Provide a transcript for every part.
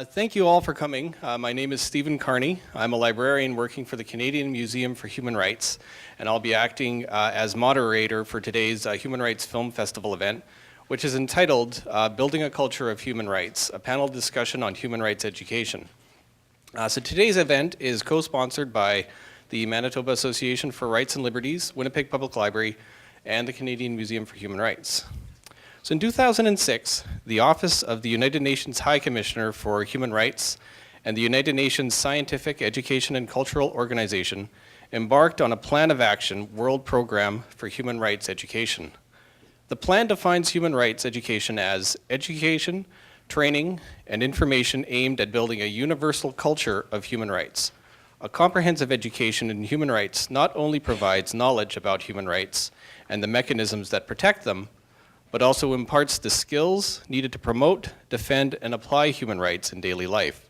Thank you all for coming. My name is Stephen Carney. I'm a librarian working for the Canadian Museum for Human Rights, and I'll be acting as moderator for today's Human Rights Film Festival event, which is entitled Building a Culture of Human Rights, a panel discussion on human rights education. So today's event is co-sponsored by the Manitoba Association for Rights and Liberties, Winnipeg Public Library, and the Canadian Museum for Human Rights. So in 2006, the Office of the United Nations High Commissioner for Human Rights and the United Nations Scientific, Education, and Cultural Organization embarked on a Plan of Action World Program for Human Rights Education. The plan defines human rights education as education, training, and information aimed at building a universal culture of human rights. A comprehensive education in human rights not only provides knowledge about human rights and the mechanisms that protect them, but also imparts the skills needed to promote, defend, and apply human rights in daily life.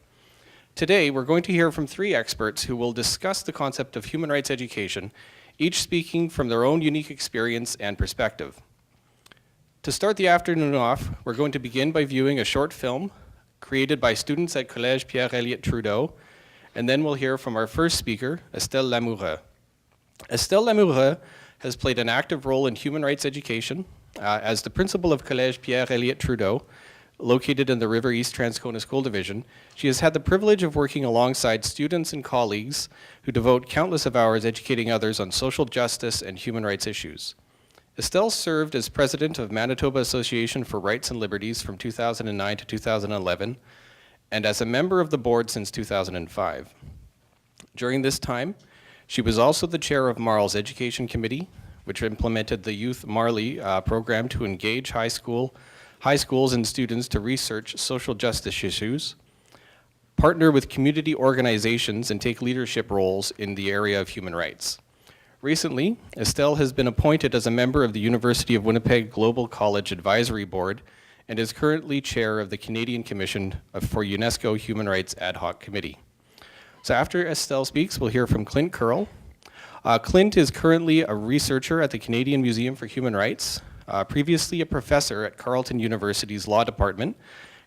Today, we're going to hear from three experts who will discuss the concept of human rights education, each speaking from their own unique experience and perspective. To start the afternoon off, we're going to begin by viewing a short film created by students at Collège Pierre, Elliott, Trudeau, and then we'll hear from our first speaker, Estelle Lamoureux. Estelle Lamoureux has played an active role in human rights education, as the principal of Collège Pierre, Elliott, Trudeau, located in the River East Transcona School Division. She has had the privilege of working alongside students and colleagues who devote countless of hours educating others on social justice and human rights issues. Estelle served as president of Manitoba Association for Rights and Liberties from 2009 to 2011, and as a member of the board since 2005. During this time, she was also the chair of Marl's Education Committee, which implemented the Youth Marley program to engage high schools and students to research social justice issues, partner with community organizations, and take leadership roles in the area of human rights. Recently, Estelle has been appointed as a member of the University of Winnipeg Global College Advisory Board and is currently chair of the Canadian Commission for UNESCO Human Rights Ad Hoc Committee. So after Estelle speaks, we'll hear from Clint Curl. Clint is currently a researcher at the Canadian Museum for Human Rights. Previously a professor at Carleton University's Law Department,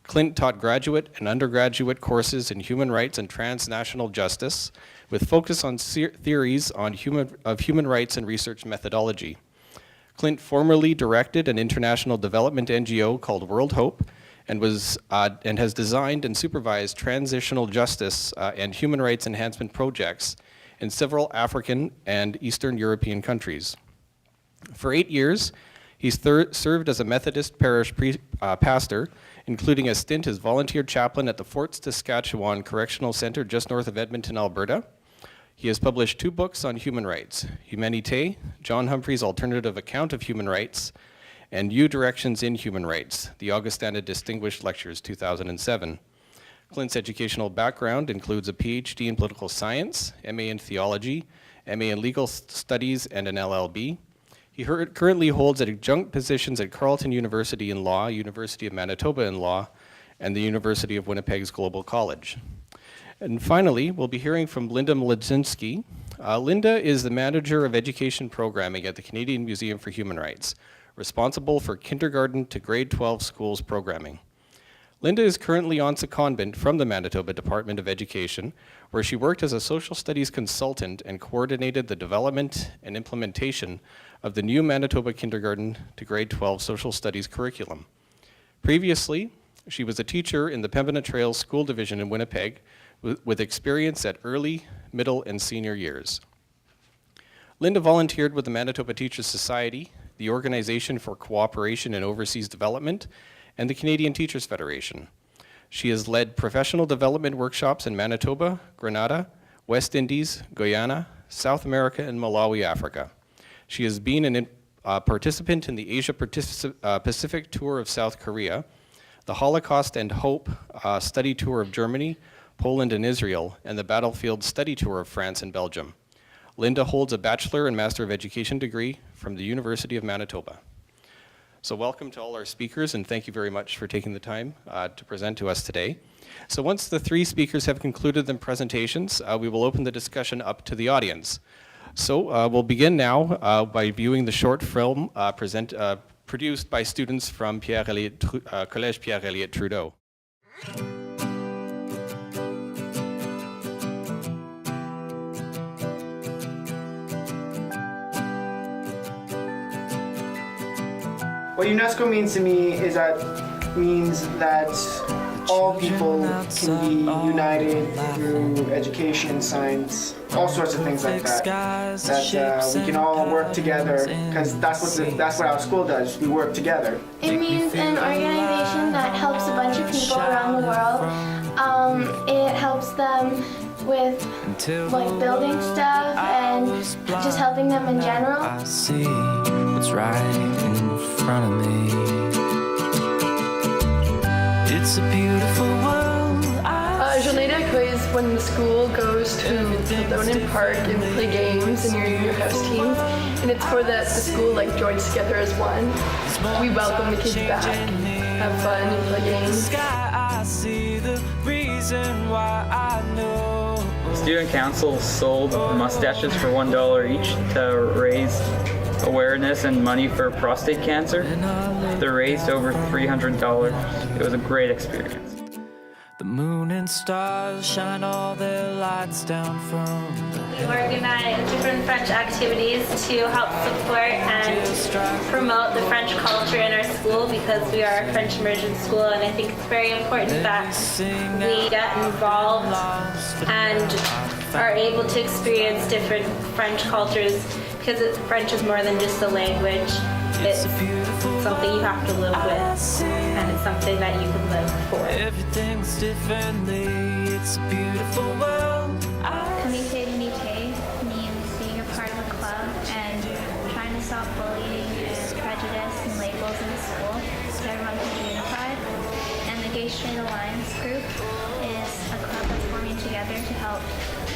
Clint taught graduate and undergraduate courses in human rights and transnational justice, with focus on theories on human rights and research methodology. Clint formerly directed an international development NGO called World Hope, and has designed and supervised transitional justice and human rights enhancement projects in several African and Eastern European countries. For 8 years, he's served as a Methodist parish pastor, including a stint as volunteer chaplain at the Fort Saskatchewan Correctional Centre just north of Edmonton, Alberta. He has published 2 books on human rights, Humanité, John Humphrey's Alternative Account of Human Rights, and New Directions in Human Rights, the Augustana Distinguished Lectures 2007. Clint's educational background includes a PhD in political science, MA in theology, MA in legal studies, and an LLB. He currently holds adjunct positions at Carleton University in Law, University of Manitoba in Law, and the University of Winnipeg's Global College. And finally, we'll be hearing from Linda Mladzinski. Linda is the Manager of Education Programming at the Canadian Museum for Human Rights, responsible for kindergarten to grade 12 schools programming. Linda is currently on secondment from the Manitoba Department of Education, where she worked as a social studies consultant and coordinated the development and implementation of the new Manitoba Kindergarten to grade 12 social studies curriculum. Previously, she was a teacher in the Pembina Trails School Division in Winnipeg with experience at early, middle, and senior years. Linda volunteered with the Manitoba Teachers Society, the Organization for Cooperation in Overseas Development, and the Canadian Teachers Federation. She has led professional development workshops in Manitoba, Grenada, West Indies, Guyana, South America, and Malawi, Africa. She has been a participant in the Asia Pacific Tour of South Korea, the Holocaust and Hope Study Tour of Germany, Poland, and Israel, and the Battlefield Study Tour of France and Belgium. Linda holds a Bachelor and Master of Education degree from the University of Manitoba. So welcome to all our speakers, and thank you very much for taking the time to present to us today. So once the 3 speakers have concluded their presentations, we will open the discussion up to the audience. So we'll begin now by viewing the short film produced by students from Collège Pierre, Elliott, Trudeau. What UNESCO means to me is that all people can be united through education, science, all sorts of things like that. That we can all work together, because that's what our school does. We work together. It means an organization that helps a bunch of people around the world. It helps them with like building stuff and just helping them in general. I see what's right in front of me. It's a beautiful world. Journée d'accueil is when the school goes to Lonan Park and play games and your house teams, and it's for the school like joins together as one. We welcome the kids back, have fun and play games. I see the reason why I know. Student council sold mustaches for $1 each to raise awareness and money for prostate cancer. They raised over $300. It was a great experience. The moon and stars shine all their lights down from We organize different French activities to help support and promote the French culture in our school, because we are a French immersion school, and I think it's very important that we get involved and are able to experience different French cultures, because French is more than just a language. It's something you have to live with, and it's something that you can live for. Everything's differently. It's a beautiful world. Comité d'unité means being a part of a club and trying to stop bullying and prejudice and labels in the school so everyone can be unified. And the Gay Straight Alliance group is a club that's forming together to help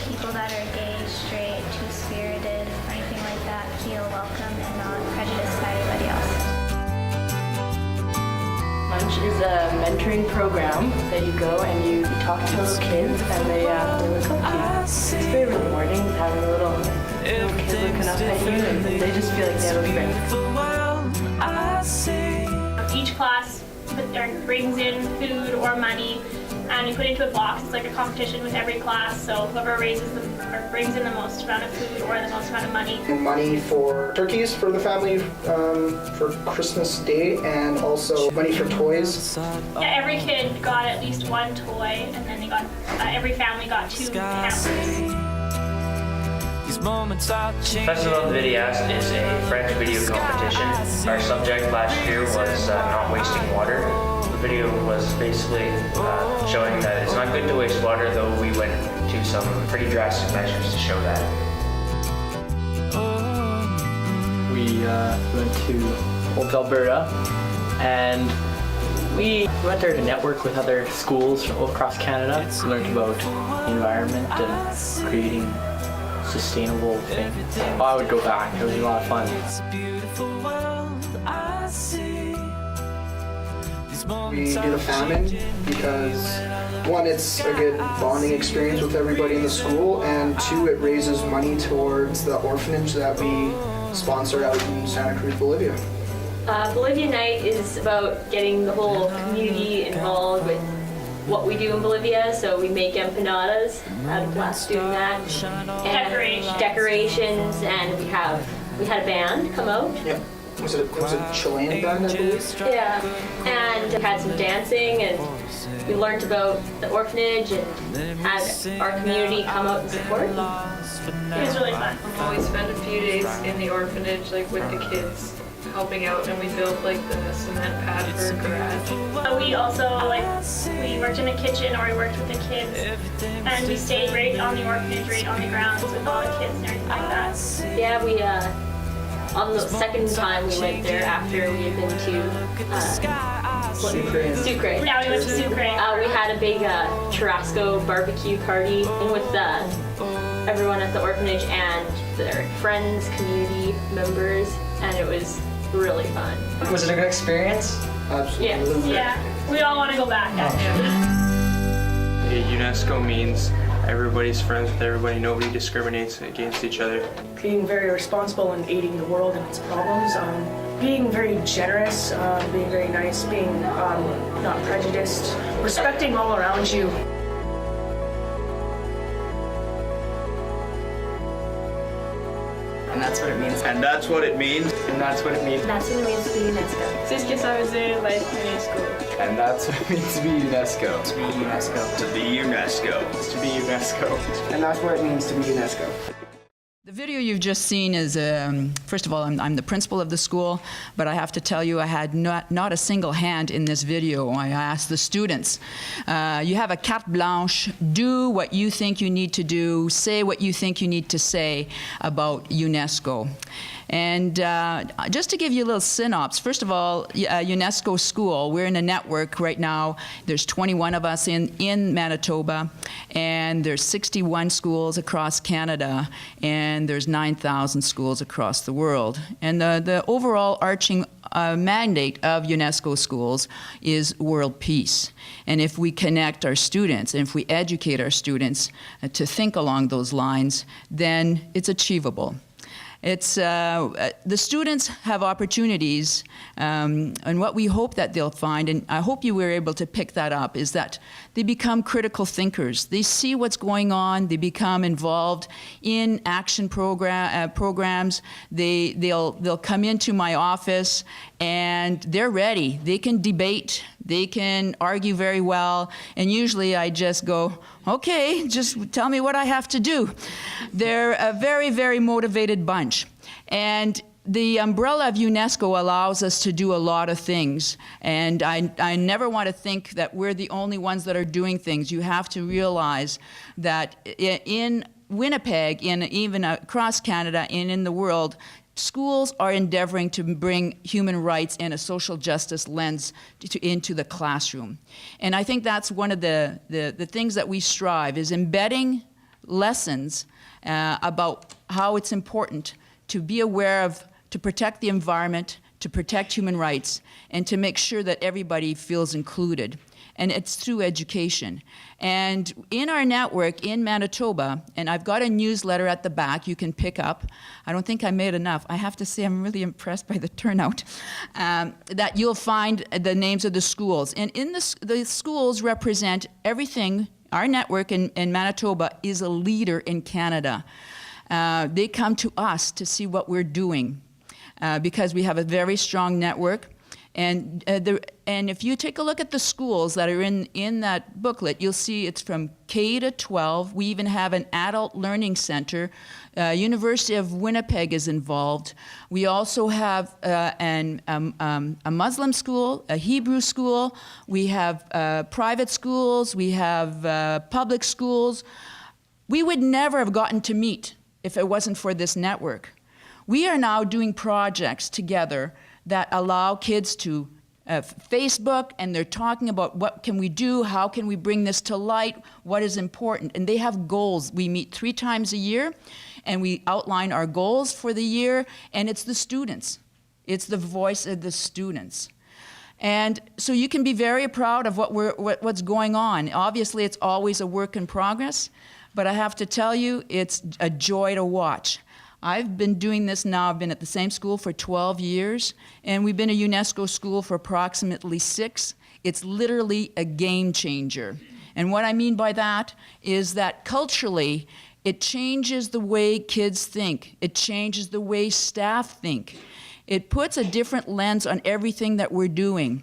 people that are gay, straight, two-spirited, or anything like that feel welcome and not prejudiced by anybody else. Lunch is a mentoring program that you go and you talk to little kids and they look up to you. It's very rewarding having a little kid looking up at you, and they just feel like they have a friend. Each class brings in food or money, and we put it into a box. It's like a competition with every class, so whoever brings in the most amount of food or the most amount of money. Money for turkeys for the family for Christmas Day, and also money for toys. Yeah, every kid got at least one toy, and then every family got 2 hampers. Festival of the Vidéaste is a French video competition. Our subject last year was not wasting water. The video was basically showing that it's not good to waste water, though we went to some pretty drastic measures to show that. We went to Old Alberta, and we went there to network with other schools all across Canada. We learned about the environment and creating sustainable thing. Oh, I would go back. It was a lot of fun. We did a famine because, one, it's a good bonding experience with everybody in the school, and two, it raises money towards the orphanage that we sponsor out in Santa Cruz, Bolivia. Bolivia Night is about getting the whole community involved with what we do in Bolivia. So we make empanadas, had a blast doing that. And decorations, and we had a band come out. Yep. Was it a Chilean band, I believe? Yeah, and we had some dancing, and we learned about the orphanage and had our community come out and support. It was really fun. We spent a few days in the orphanage, like with the kids, helping out, and we built like the cement pad for a garage. We also we worked in a kitchen, or we worked with the kids, and we stayed right on the orphanage, right on the grounds with all the kids and everything like that. Yeah, we on the second time we went there after we had been to Sucre. Yeah, we went to Sucre. We had a big churrasco barbecue party with everyone at the orphanage and their friends, community members, and it was really fun. Was it a good experience? Absolutely. Yeah, we all want to go back, actually. UNESCO means everybody's friends with everybody, nobody discriminates against each other. Being very responsible and aiding the world and its problems, being very generous, being very nice, being not prejudiced, respecting all around you. And that's what it means. And that's what it means. And that's what it means. That's what it means to be UNESCO. C'est ce que ça veut dire l'être UNESCO. And that's what it means to be UNESCO. To be UNESCO. To be UNESCO. To be UNESCO. And that's what it means to be UNESCO. The video you've just seen is, first of all, I'm the principal of the school, but I have to tell you I had not a single hand in this video. I asked the students, you have a carte blanche, do what you think you need to do, say what you think you need to say about UNESCO. And just to give you a little synopsis, first of all, UNESCO school, we're in a network right now. There's 21 of us in Manitoba, and there's 61 schools across Canada, and there's 9,000 schools across the world. And the overall arching mandate of UNESCO schools is world peace. And if we connect our students, and if we educate our students to think along those lines, then it's achievable. It's, the students have opportunities, and what we hope that they'll find, and I hope you were able to pick that up, is that they become critical thinkers. They see what's going on, they become involved in action programs, they'll come into my office and they're ready. They can debate, they can argue very well, and usually I just go, okay, just tell me what I have to do. They're a very, very motivated bunch. And the umbrella of UNESCO allows us to do a lot of things. And I never want to think that we're the only ones that are doing things. You have to realize that in Winnipeg, and even across Canada and in the world, schools are endeavoring to bring human rights and a social justice lens into the classroom. And I think that's one of the things that we strive, is embedding lessons about how it's important to be aware of, to protect the environment, to protect human rights, and to make sure that everybody feels included. And it's through education. And in our network in Manitoba, and I've got a newsletter at the back you can pick up. I don't think I made enough. I have to say I'm really impressed by the turnout. That you'll find the names of the schools. And in the schools represent everything. Our network in Manitoba is a leader in Canada. They come to us to see what we're doing because we have a very strong network. And if you take a look at the schools that are in that booklet, you'll see it's from K to 12. We even have an adult learning center. University of Winnipeg is involved. We also have a Muslim school, a Hebrew school. We have private schools. We have public schools. We would never have gotten to meet if it wasn't for this network. We are now doing projects together that allow kids to Facebook, and they're talking about what can we do, how can we bring this to light, what is important. And they have goals. We meet 3 times a year, and we outline our goals for the year, and it's the students. It's the voice of the students. And so you can be very proud of what's going on. Obviously, it's always a work in progress, but I have to tell you, it's a joy to watch. I've been doing this now, I've been at the same school for 12 years, and we've been a UNESCO school for approximately 6. It's literally a game changer. And what I mean by that is that culturally, it changes the way kids think. It changes the way staff think. It puts a different lens on everything that we're doing.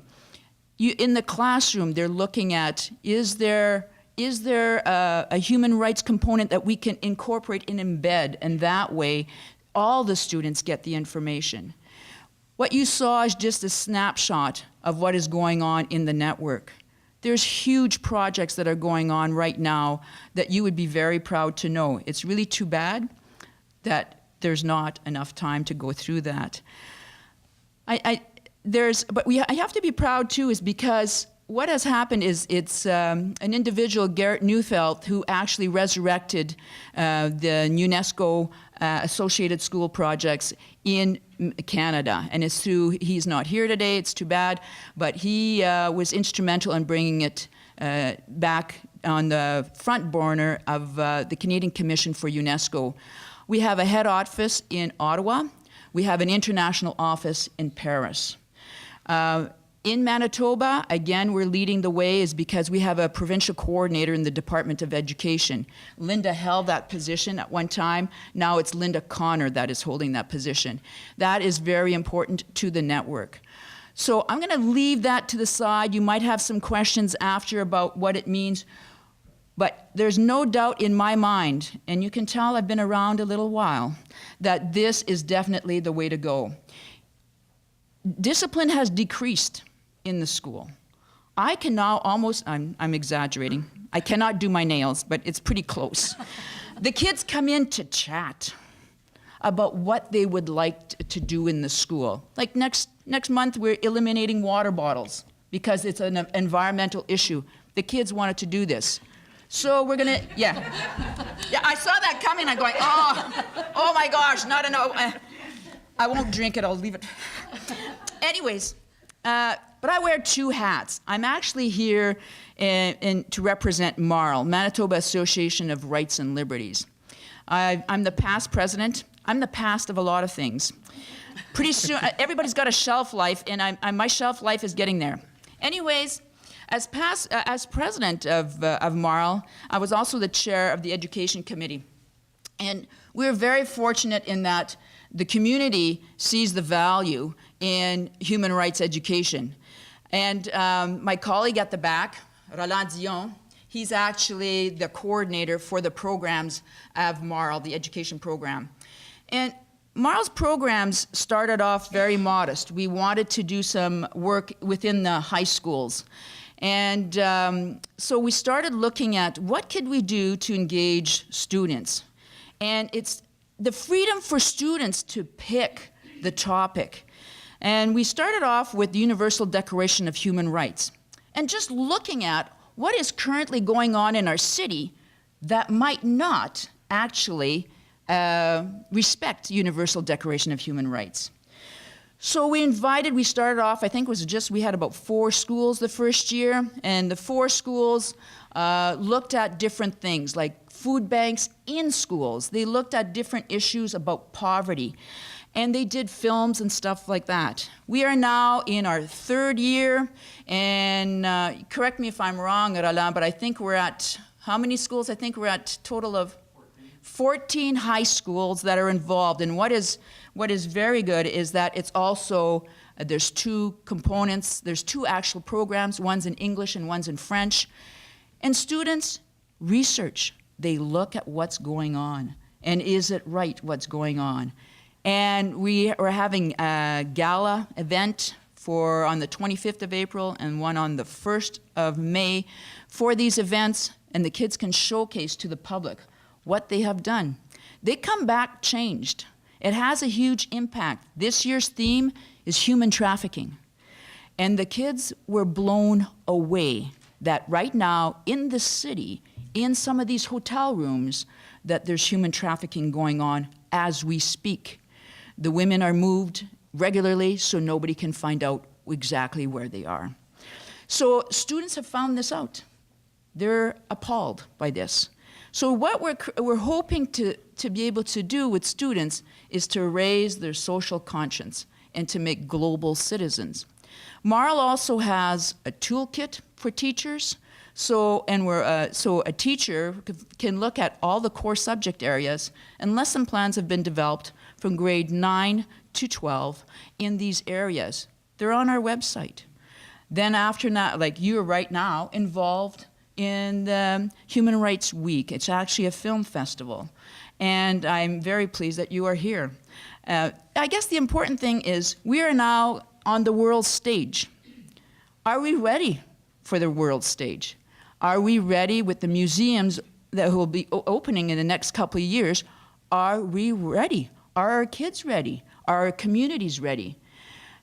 In the classroom, they're looking at, is there a human rights component that we can incorporate and embed, and that way all the students get the information. What you saw is just a snapshot of what is going on in the network. There's huge projects that are going on right now that you would be very proud to know. It's really too bad that there's not enough time to go through that. I have to be proud too, is because what has happened is it's an individual, Garrett Neufeld, who actually resurrected the UNESCO associated school projects in Canada. And it's through, he's not here today, it's too bad, but he was instrumental in bringing it back on the front burner of the Canadian Commission for UNESCO. We have a head office in Ottawa. We have an international office in Paris. In Manitoba, again, we're leading the way is because we have a provincial coordinator in the Department of Education. Linda held that position at one time. Now it's Linda Connor that is holding that position. That is very important to the network. So I'm going to leave that to the side. You might have some questions after about what it means. But there's no doubt in my mind, and you can tell I've been around a little while, that this is definitely the way to go. Discipline has decreased in the school. I can now almost, I'm exaggerating, I cannot do my nails, but it's pretty close. The kids come in to chat about what they would like to do in the school. Like next month, we're eliminating water bottles because it's an environmental issue. The kids wanted to do this. So we're gonna, yeah, I saw that coming. I'm going, oh my gosh, not enough. I won't drink it, I'll leave it. Anyways, but I wear two hats. I'm actually here to represent MARL, Manitoba Association of Rights and Liberties. I'm the past president. I'm the past of a lot of things. Pretty soon, everybody's got a shelf life, and my shelf life is getting there. Anyways, as president of MARL, I was also the chair of the Education Committee. And we're very fortunate in that the community sees the value in human rights education. And my colleague at the back, Roland Dion, he's actually the coordinator for the programs of MARL, the education program. And MARL's programs started off very modest. We wanted to do some work within the high schools. And so we started looking at what could we do to engage students. And it's the freedom for students to pick the topic. And we started off with the Universal Declaration of Human Rights. And just looking at what is currently going on in our city that might not actually respect the Universal Declaration of Human Rights. So we started off, I think it was just, we had about 4 schools the first year, and the 4 schools looked at different things, like food banks in schools. They looked at different issues about poverty, and they did films and stuff like that. We are now in our 3rd year, and correct me if I'm wrong, Roland, but I think we're at, how many schools? I think we're at a total of 14 high schools that are involved. And what is very good is that it's also, there's 2 components, there's 2 actual programs, one's in English and one's in French. And students research. They look at what's going on, and is it right what's going on. And we are having a gala event on the 25th of April and one on the 1st of May for these events, and the kids can showcase to the public what they have done. They come back changed. It has a huge impact. This year's theme is human trafficking. And the kids were blown away that right now in the city, in some of these hotel rooms, that there's human trafficking going on as we speak. The women are moved regularly so nobody can find out exactly where they are. So students have found this out. They're appalled by this. So what we're hoping to be able to do with students is to raise their social conscience and to make global citizens. MARL also has a toolkit for teachers. So a teacher can look at all the core subject areas, and lesson plans have been developed from grade 9 to 12 in these areas. They're on our website. Then after that, like you're right now involved in the Human Rights Week. It's actually a film festival. And I'm very pleased that you are here. I guess the important thing is we are now on the world stage. Are we ready for the world stage? Are we ready with the museums that will be opening in the next couple of years? Are we ready? Are our kids ready? Are our communities ready?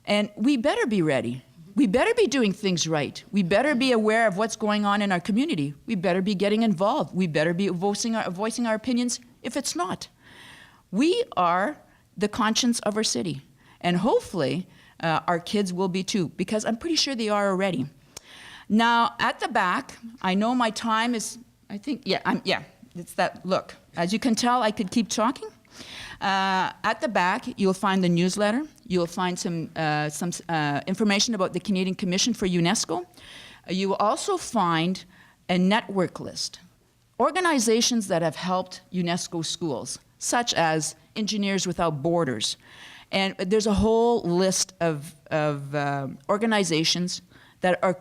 And we better be ready. We better be doing things right. We better be aware of what's going on in our community. We better be getting involved. We better be voicing our opinions if it's not. We are the conscience of our city. And hopefully our kids will be too, because I'm pretty sure they are already. Now, at the back, I know my time is, I think, it's that look. As you can tell, I could keep talking. At the back, you'll find the newsletter. You'll find some information about the Canadian Commission for UNESCO. You will also find a network list. Organizations that have helped UNESCO schools, such as Engineers Without Borders. And there's a whole list of organizations that are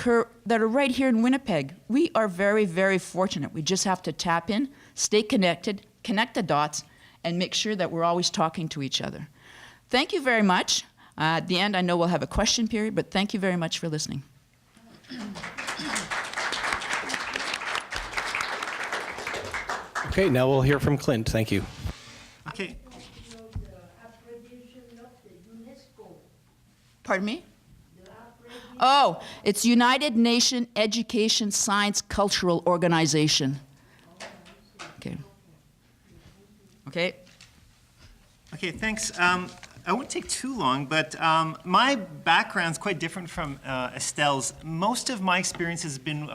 right here in Winnipeg. We are very, very fortunate. We just have to tap in, stay connected, connect the dots, and make sure that we're always talking to each other. Thank you very much. At the end, I know we'll have a question period, but thank you very much for listening. Okay, now we'll hear from Clint. Thank you. Okay. Pardon me? Oh, it's United Nations Education Science Cultural Organization. Okay. Okay. Okay, thanks. I won't take too long, but my background's quite different from Estelle's. Most of my experience has been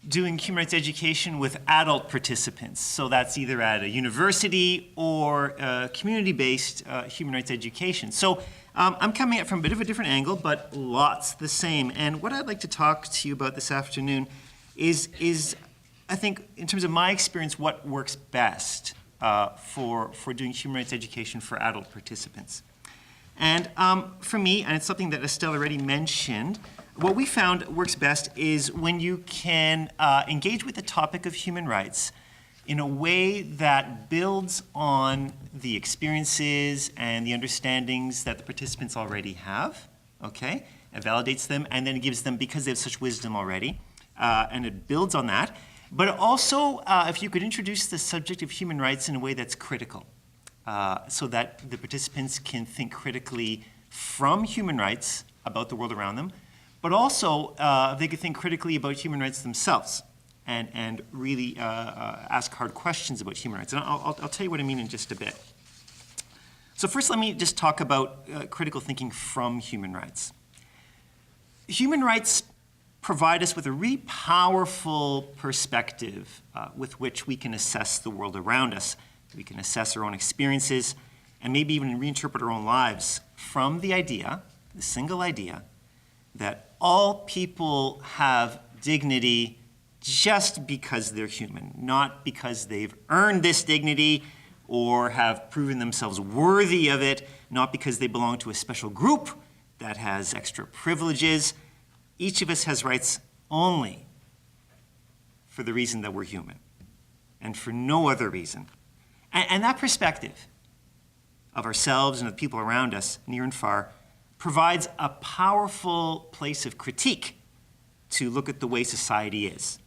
doing human rights education with adult participants. So that's either at a university or community-based human rights education. So I'm coming at it from a bit of a different angle, but lots the same. And what I'd like to talk to you about this afternoon is I think, in terms of my experience, what works best for doing human rights education for adult participants. And for me, and it's something that Estelle already mentioned, what we found works best is when you can engage with the topic of human rights in a way that builds on the experiences and the understandings that the participants already have, okay? It validates them and then gives them, because they have such wisdom already, and it builds on that. But also, if you could introduce the subject of human rights in a way that's critical, so that the participants can think critically from human rights about the world around them, but also they could think critically about human rights themselves and really ask hard questions about human rights. And I'll tell you what I mean in just a bit. So first, let me just talk about critical thinking from human rights. Human rights provide us with a really powerful perspective with which we can assess the world around us. We can assess our own experiences and maybe even reinterpret our own lives from the idea, the single idea, that all people have dignity just because they're human, not because they've earned this dignity or have proven themselves worthy of it, not because they belong to a special group that has extra privileges. Each of us has rights only for the reason that we're human and for no other reason. And that perspective of ourselves and of the people around us, near and far, provides a powerful place of critique to look at the way society is.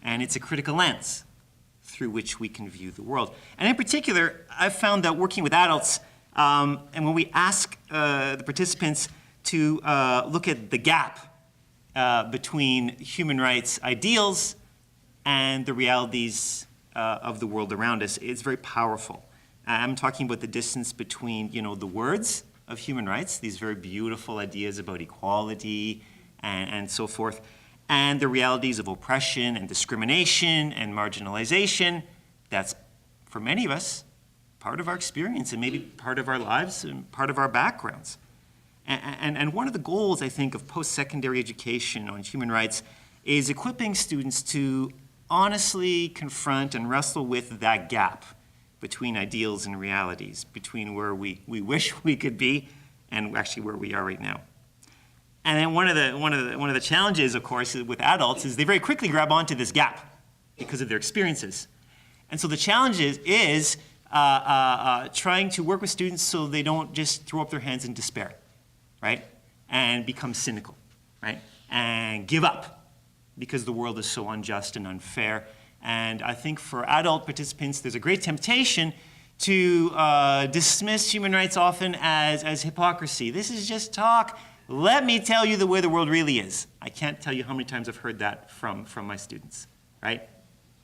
And it's a critical lens through which we can view the world. And in particular, I've found that working with adults, and when we ask the participants to look at the gap between human rights ideals and the realities of the world around us, it's very powerful. I'm talking about the distance between, the words of human rights, these very beautiful ideas about equality and so forth, and the realities of oppression and discrimination and marginalization. That's, for many of us, part of our experience and maybe part of our lives and part of our backgrounds. And one of the goals, I think, of post-secondary education on human rights is equipping students to honestly confront and wrestle with that gap between ideals and realities, between where we wish we could be and actually where we are right now. And then one of the challenges, of course, with adults is they very quickly grab onto this gap because of their experiences. And so the challenge is trying to work with students so they don't just throw up their hands in despair, right? And become cynical, right? And give up because the world is so unjust and unfair. And I think for adult participants, there's a great temptation to dismiss human rights often as hypocrisy. This is just talk. Let me tell you the way the world really is. I can't tell you how many times I've heard that from my students, right?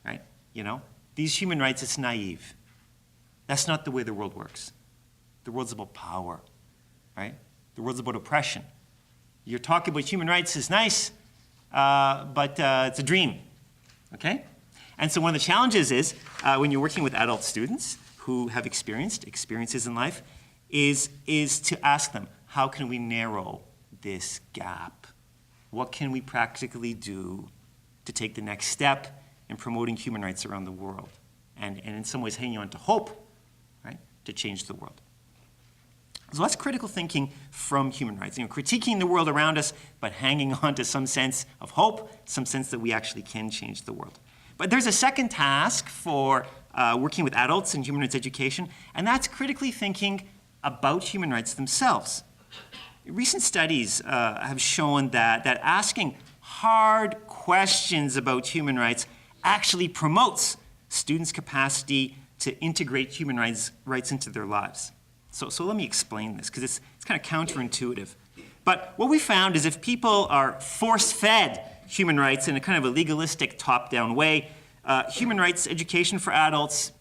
Right? These human rights, it's naive. That's not the way the world works. The world's about power, right? The world's about oppression. Your talk about human rights is nice, but it's a dream, okay? And so one of the challenges is when you're working with adult students who have experienced experiences in life is to ask them, how can we narrow this gap? What can we practically do to take the next step in promoting human rights around the world? And in some ways hanging on to hope, right, to change the world. So that's critical thinking from human rights. Critiquing the world around us, but hanging on to some sense of hope, some sense that we actually can change the world. But there's a second task for working with adults in human rights education, and that's critically thinking about human rights themselves. Recent studies have shown that asking hard questions about human rights actually promotes students' capacity to integrate human rights into their lives. So let me explain this, because it's kind of counterintuitive. But what we found is if people are force-fed human rights in a kind of a legalistic top-down way, human rights education for adults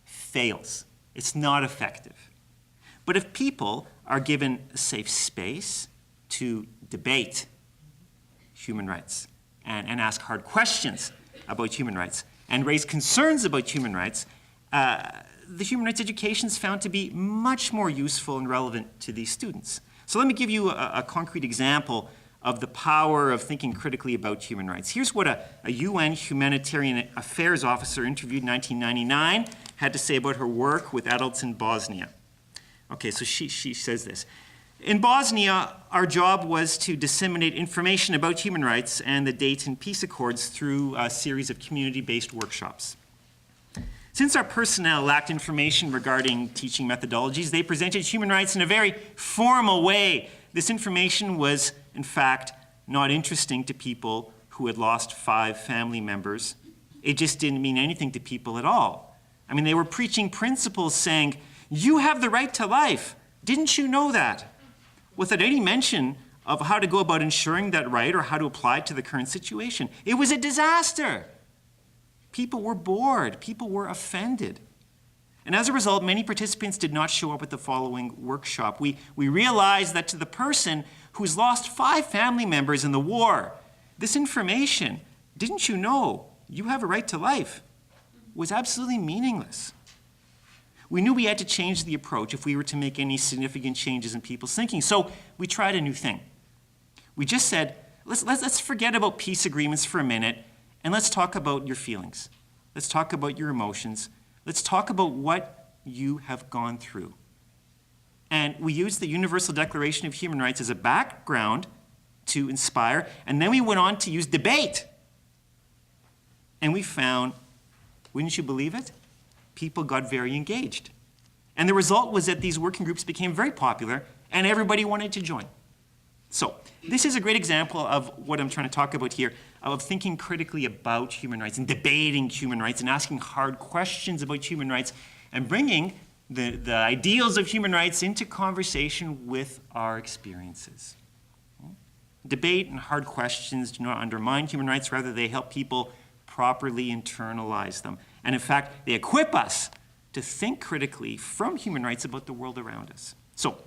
fails. It's not effective. But if people are given a safe space to debate human rights and ask hard questions about human rights and raise concerns about human rights, the human rights education is found to be much more useful and relevant to these students. So let me give you a concrete example of the power of thinking critically about human rights. Here's what a UN humanitarian affairs officer interviewed in 1999 had to say about her work with adults in Bosnia. Okay, so she says this. In Bosnia, our job was to disseminate information about human rights and the Dayton Peace Accords through a series of community-based workshops. Since our personnel lacked information regarding teaching methodologies, they presented human rights in a very formal way. This information was, in fact, not interesting to people who had lost 5 family members. It just didn't mean anything to people at all. I mean, they were preaching principles saying, you have the right to life. Didn't you know that? Without any mention of how to go about ensuring that right or how to apply it to the current situation. It was a disaster. People were bored. People were offended. And as a result, many participants did not show up at the following workshop. We realized that to the person who's lost 5 family members in the war, this information, didn't you know you have a right to life, was absolutely meaningless. We knew we had to change the approach if we were to make any significant changes in people's thinking. So we tried a new thing. We just said, let's forget about peace agreements for a minute, and let's talk about your feelings. Let's talk about your emotions. Let's talk about what you have gone through. And we used the Universal Declaration of Human Rights as a background to inspire, and then we went on to use debate. And we found, wouldn't you believe it? People got very engaged. And the result was that these working groups became very popular, and everybody wanted to join. So this is a great example of what I'm trying to talk about here, of thinking critically about human rights and debating human rights and asking hard questions about human rights and bringing the ideals of human rights into conversation with our experiences. Debate and hard questions do not undermine human rights, rather they help people properly internalize them. And in fact, they equip us to think critically from human rights about the world around us. So,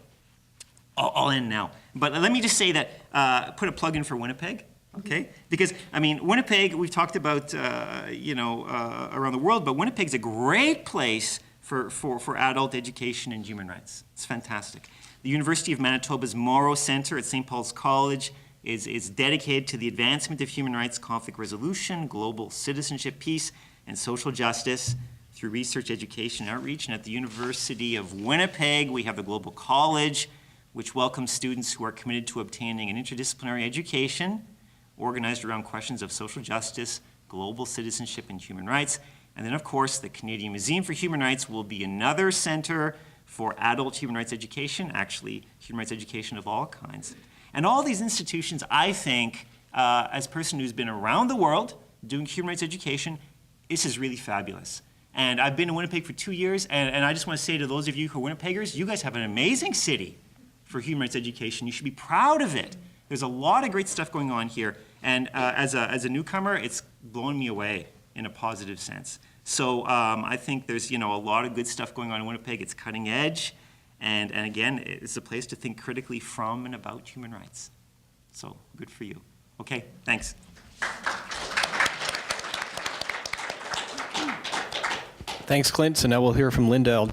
I'll end now. But let me just say that, put a plug in for Winnipeg, okay? Because, I mean, Winnipeg, we've talked about, around the world, but Winnipeg's a great place for adult education and human rights. It's fantastic. The University of Manitoba's Morrow Centre at St. Paul's College is dedicated to the advancement of human rights, conflict resolution, global citizenship, peace, and social justice through research, education, and outreach. And at the University of Winnipeg, we have the Global College, which welcomes students who are committed to obtaining an interdisciplinary education organized around questions of social justice, global citizenship, and human rights. And then, of course, the Canadian Museum for Human Rights will be another center for adult human rights education, actually human rights education of all kinds. And all these institutions, I think, as a person who's been around the world doing human rights education, this is really fabulous. And I've been in Winnipeg for 2 years, and I just want to say to those of you who are Winnipeggers, you guys have an amazing city for human rights education. You should be proud of it. There's a lot of great stuff going on here, and as a newcomer, it's blown me away in a positive sense. So I think there's a lot of good stuff going on in Winnipeg. It's cutting edge, and again, it's a place to think critically from and about human rights. So good for you. Okay, thanks. Thanks, Clint. So now we'll hear from Linda.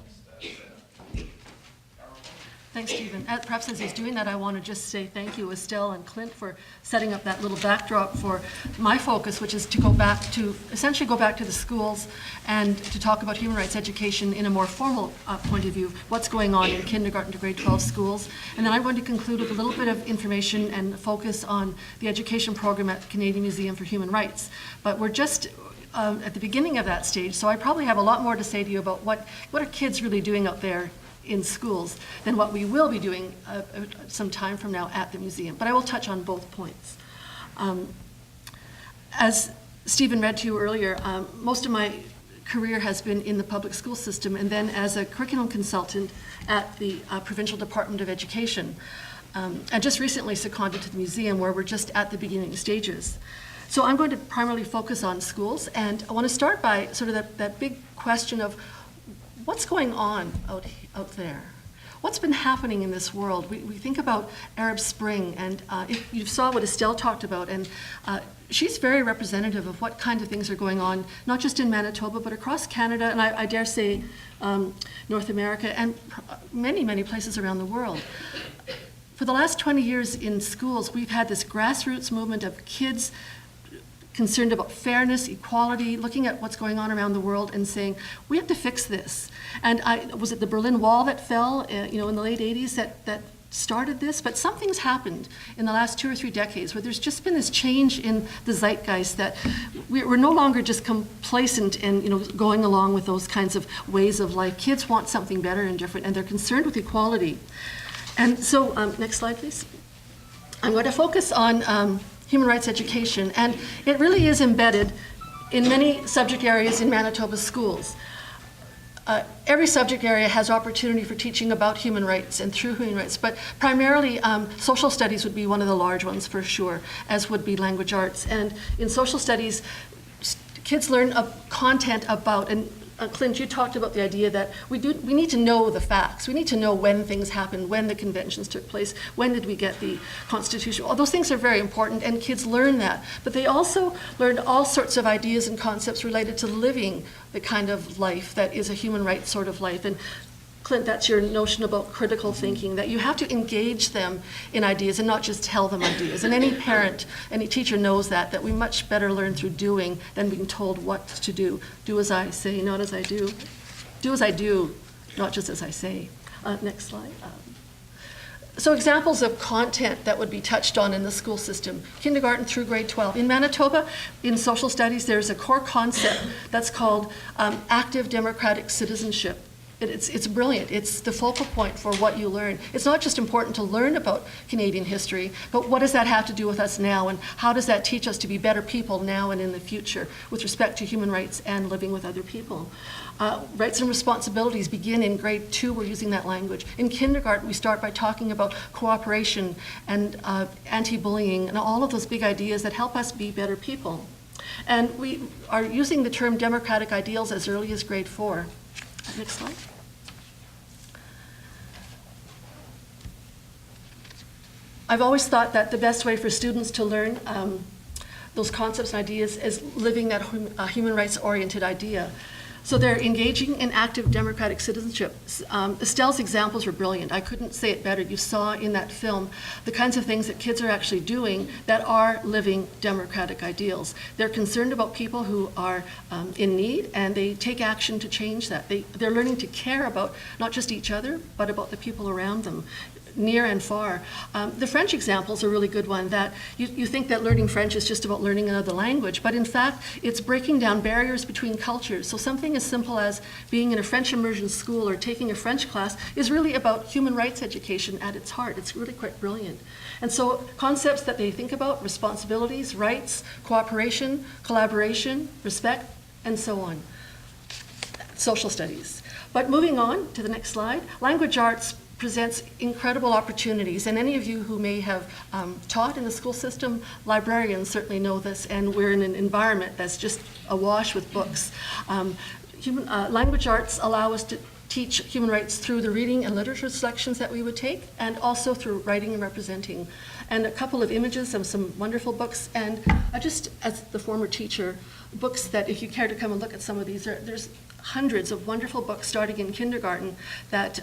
Thanks, Stephen. Perhaps as he's doing that, I want to just say thank you, Estelle and Clint, for setting up that little backdrop for my focus, which is to essentially go back to the schools and to talk about human rights education in a more formal point of view, what's going on in kindergarten to grade 12 schools. And then I'm going to conclude with a little bit of information and focus on the education program at the Canadian Museum for Human Rights. But we're just at the beginning of that stage, so I probably have a lot more to say to you about what are kids really doing out there in schools than what we will be doing some time from now at the museum. But I will touch on both points. As Stephen read to you earlier, most of my career has been in the public school system and then as a curriculum consultant at the Provincial Department of Education. And just recently seconded to the museum where we're just at the beginning stages. So I'm going to primarily focus on schools, and I want to start by sort of that big question of what's going on out there? What's been happening in this world? We think about Arab Spring, and if you saw what Estelle talked about, and she's very representative of what kind of things are going on, not just in Manitoba, but across Canada, and I dare say North America, and many, many places around the world. For the last 20 years in schools, we've had this grassroots movement of kids concerned about fairness, equality, looking at what's going on around the world and saying, we have to fix this. And was it the Berlin Wall that fell in the late 80s that started this? But something's happened in the last 2 or 3 decades where there's just been this change in the zeitgeist that we're no longer just complacent and going along with those kinds of ways of life. Kids want something better and different, and they're concerned with equality. And so, next slide, please. I'm going to focus on human rights education, and it really is embedded in many subject areas in Manitoba schools. Every subject area has opportunity for teaching about human rights and through human rights, but primarily social studies would be one of the large ones for sure, as would be language arts. And in social studies, kids learn content about, and Clint, you talked about the idea that we need to know the facts. We need to know when things happened, when the conventions took place, when did we get the Constitution. All those things are very important, and kids learn that. But they also learn all sorts of ideas and concepts related to living the kind of life that is a human rights sort of life. And Clint, that's your notion about critical thinking, that you have to engage them in ideas and not just tell them ideas. And any parent, any teacher knows that we much better learn through doing than being told what to do. Do as I say, not as I do. Do as I do, not just as I say. Next slide. So examples of content that would be touched on in the school system, kindergarten through grade 12. In Manitoba, in social studies, there's a core concept that's called active democratic citizenship. It's brilliant. It's the focal point for what you learn. It's not just important to learn about Canadian history, but what does that have to do with us now, and how does that teach us to be better people now and in the future with respect to human rights and living with other people? Rights and responsibilities begin in grade 2. We're using that language. In kindergarten, we start by talking about cooperation and anti-bullying and all of those big ideas that help us be better people. And we are using the term democratic ideals as early as grade 4. Next slide. I've always thought that the best way for students to learn those concepts and ideas is living that human rights-oriented idea. So they're engaging in active democratic citizenship. Estelle's examples were brilliant. I couldn't say it better. You saw in that film the kinds of things that kids are actually doing that are living democratic ideals. They're concerned about people who are in need, and they take action to change that. They're learning to care about not just each other, but about the people around them, near and far. The French example is a really good one, that you think that learning French is just about learning another language, but in fact, it's breaking down barriers between cultures. So something as simple as being in a French immersion school or taking a French class is really about human rights education at its heart. It's really quite brilliant. And so concepts that they think about, responsibilities, rights, cooperation, collaboration, respect, and so on. Social studies. But moving on to the next slide, language arts presents incredible opportunities, and any of you who may have taught in the school system, librarians certainly know this, and we're in an environment that's just awash with books. Language arts allow us to teach human rights through the reading and literature selections that we would take, and also through writing and representing. And a couple of images of some wonderful books, and just as the former teacher, books that if you care to come and look at some of these, there's hundreds of wonderful books starting in kindergarten that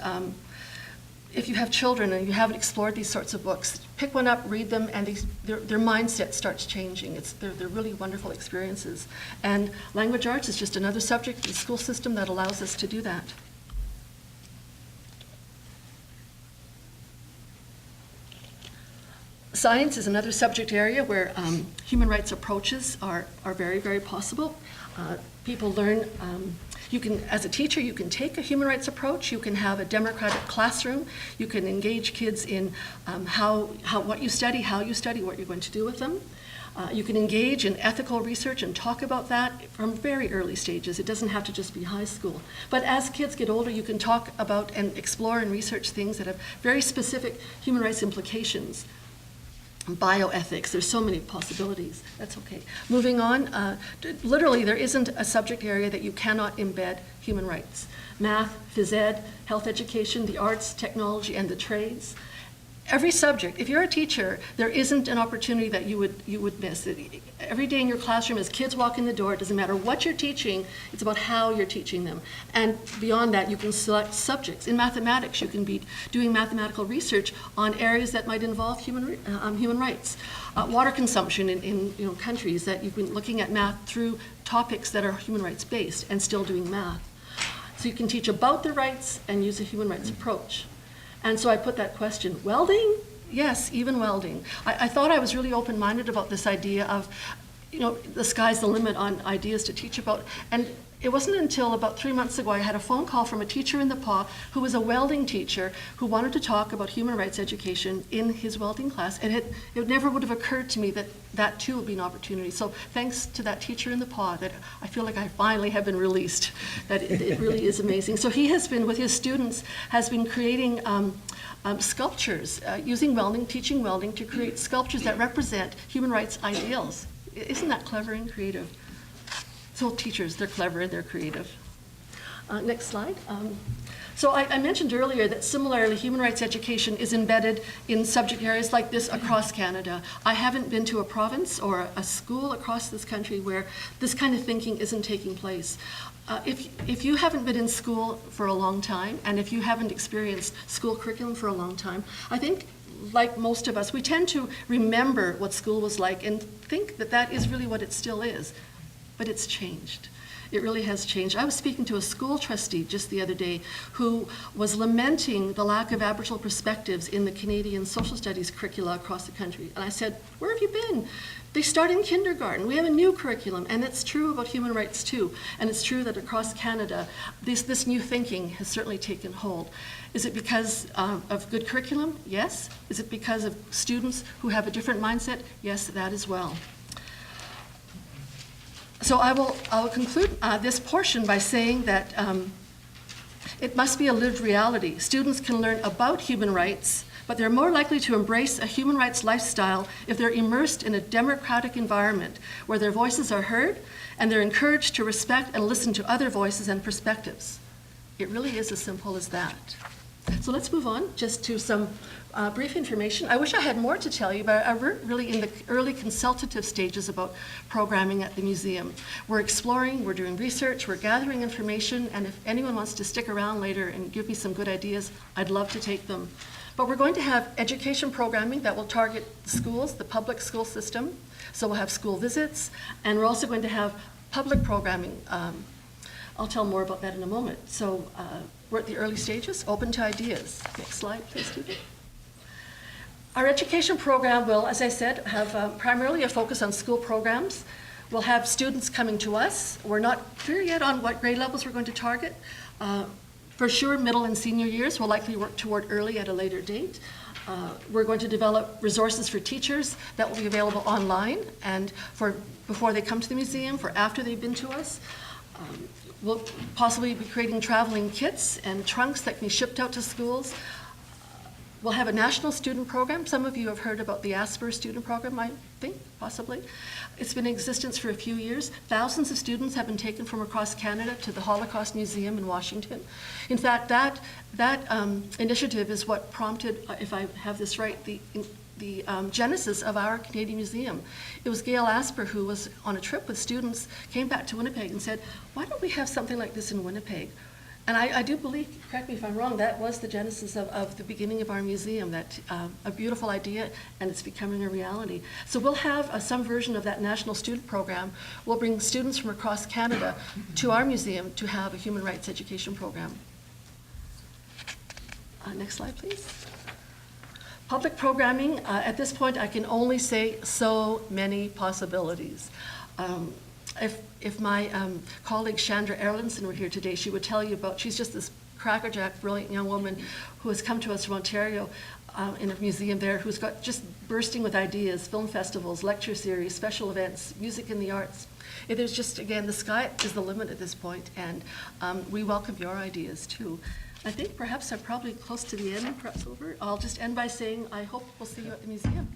if you have children and you haven't explored these sorts of books, pick one up, read them, and their mindset starts changing. They're really wonderful experiences. And language arts is just another subject in the school system that allows us to do that. Science is another subject area where human rights approaches are very, very possible. People learn, you can, as a teacher, you can take a human rights approach, you can have a democratic classroom, you can engage kids in what you study, how you study, what you're going to do with them. You can engage in ethical research and talk about that from very early stages. It doesn't have to just be high school. But as kids get older, you can talk about and explore and research things that have very specific human rights implications. Bioethics, there's so many possibilities. That's okay. Moving on, literally there isn't a subject area that you cannot embed human rights. Math, phys ed, health education, the arts, technology, and the trades. Every subject, if you're a teacher, there isn't an opportunity that you would miss. Every day in your classroom, as kids walk in the door, it doesn't matter what you're teaching, it's about how you're teaching them. And beyond that, you can select subjects. In mathematics, you can be doing mathematical research on areas that might involve human rights. Water consumption in countries, that you've been looking at math through topics that are human rights based and still doing math. So you can teach about the rights and use a human rights approach. And so I put that question, welding? Yes, even welding. I thought I was really open-minded about this idea of, the sky's the limit on ideas to teach about. And it wasn't until about 3 months ago I had a phone call from a teacher in the PA who was a welding teacher who wanted to talk about human rights education in his welding class. And it never would have occurred to me that that too would be an opportunity. So thanks to that teacher in the PA, that I feel like I finally have been released, that it really is amazing. So he has been, with his students, has been creating sculptures, using welding, teaching welding to create sculptures that represent human rights ideals. Isn't that clever and creative? So teachers, they're clever and they're creative. Next slide. So I mentioned earlier that similarly, human rights education is embedded in subject areas like this across Canada. I haven't been to a province or a school across this country where this kind of thinking isn't taking place. If you haven't been in school for a long time, and if you haven't experienced school curriculum for a long time, I think, like most of us, we tend to remember what school was like and think that that is really what it still is. But it's changed. It really has changed. I was speaking to a school trustee just the other day who was lamenting the lack of Aboriginal perspectives in the Canadian social studies curricula across the country. And I said, where have you been? They start in kindergarten. We have a new curriculum, and it's true about human rights too. And it's true that across Canada, this new thinking has certainly taken hold. Is it because of good curriculum? Yes. Is it because of students who have a different mindset? Yes, that as well. So I will conclude this portion by saying that it must be a lived reality. Students can learn about human rights, but they're more likely to embrace a human rights lifestyle if they're immersed in a democratic environment where their voices are heard and they're encouraged to respect and listen to other voices and perspectives. It really is as simple as that. So let's move on just to some brief information. I wish I had more to tell you, but we're really in the early consultative stages about programming at the museum. We're exploring, we're doing research, we're gathering information, and if anyone wants to stick around later and give me some good ideas, I'd love to take them. But we're going to have education programming that will target schools, the public school system. So we'll have school visits, and we're also going to have public programming. I'll tell more about that in a moment. So we're at the early stages, open to ideas. Next slide, please, Stephen. Our education program will, as I said, have primarily a focus on school programs. We'll have students coming to us. We're not clear yet on what grade levels we're going to target. For sure, middle and senior years, we'll likely work toward early at a later date. We're going to develop resources for teachers that will be available online and for before they come to the museum, for after they've been to us. We'll possibly be creating traveling kits and trunks that can be shipped out to schools. We'll have a national student program. Some of you have heard about the Asper student program, I think, possibly. It's been in existence for a few years. Thousands of students have been taken from across Canada to the Holocaust Museum in Washington. In fact, that initiative is what prompted, if I have this right, the genesis of our Canadian Museum. It was Gail Asper, who was on a trip with students, came back to Winnipeg and said, why don't we have something like this in Winnipeg? And I do believe, correct me if I'm wrong, that was the genesis of the beginning of our museum, that a beautiful idea, and it's becoming a reality. So we'll have some version of that national student program. We'll bring students from across Canada to our museum to have a human rights education program. Next slide, please. Public programming, at this point, I can only say so many possibilities. If my colleague Chandra Erlandson were here today, she would tell you about, she's just this crackerjack, brilliant young woman who has come to us from Ontario in a museum there, who's got just bursting with ideas, film festivals, lecture series, special events, music in the arts. There's just, again, the sky is the limit at this point, and we welcome your ideas too. I think perhaps I'm probably close to the end, perhaps over. I'll just end by saying I hope we'll see you at the museum.